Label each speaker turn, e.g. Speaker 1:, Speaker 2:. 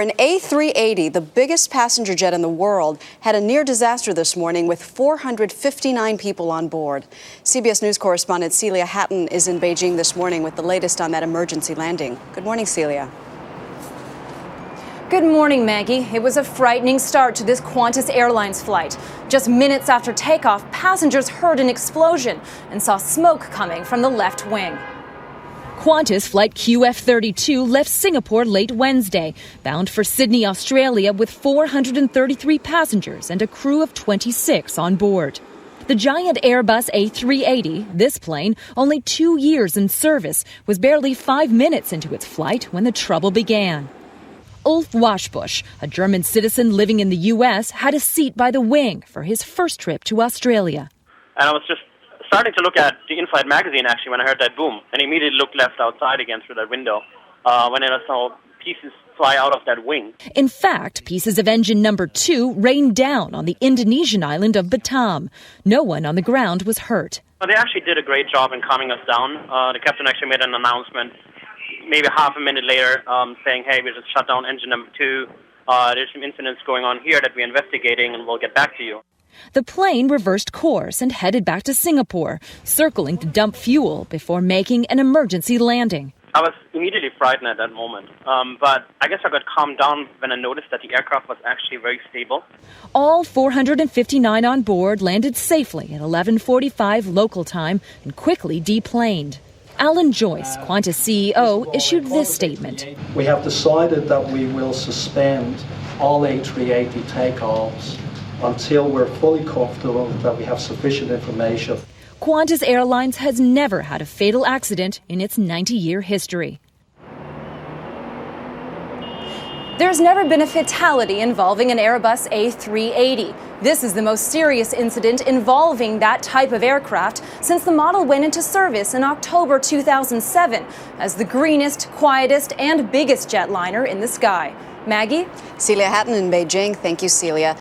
Speaker 1: An A380, the biggest passenger jet in the world, had a near disaster this morning with 459 people on board. CBS News correspondent Celia Hatton is in Beijing this morning with the latest on that emergency landing. Good morning, Celia.
Speaker 2: Good morning, Maggie. It was a frightening start to this Qantas Airlines flight. Just minutes after takeoff, passengers heard an explosion and saw smoke coming from the left wing.
Speaker 3: Qantas flight QF32 left Singapore late Wednesday, bound for Sydney, Australia, with 433 passengers and a crew of 26 on board. The giant Airbus A380, this plane, only 2 years in service, was barely 5 minutes into its flight when the trouble began. Ulf Waschbusch, a German citizen living in the U.S., had a seat by the wing for his first trip to Australia.
Speaker 4: And I was just starting to look at the in-flight magazine, actually, when I heard that boom, and immediately looked left outside again through that window when I saw pieces fly out of that wing.
Speaker 3: In fact, pieces of engine number 2 rained down on the Indonesian island of Batam. No one on the ground was hurt.
Speaker 4: They actually did a great job in calming us down. The captain actually made an announcement maybe half a minute later saying, hey, we just shut down engine number 2. There's some incidents going on here that we're investigating, and we'll get back to you.
Speaker 3: The plane reversed course and headed back to Singapore, circling to dump fuel before making an emergency landing.
Speaker 4: I was immediately frightened at that moment, but I guess I got calmed down when I noticed that the aircraft was actually very stable.
Speaker 3: All 459 on board landed safely at 11:45 local time and quickly deplaned. Alan Joyce, Qantas CEO, issued this statement.
Speaker 5: We have decided that we will suspend all A380 takeoffs until we're fully comfortable that we have sufficient information.
Speaker 3: Qantas Airlines has never had a fatal accident in its 90-year history.
Speaker 2: There's never been a fatality involving an Airbus A380. This is the most serious incident involving that type of aircraft since the model went into service in October 2007 as the greenest, quietest, and biggest jetliner in the sky. Maggie?
Speaker 1: Celia Hatton in Beijing. Thank you, Celia.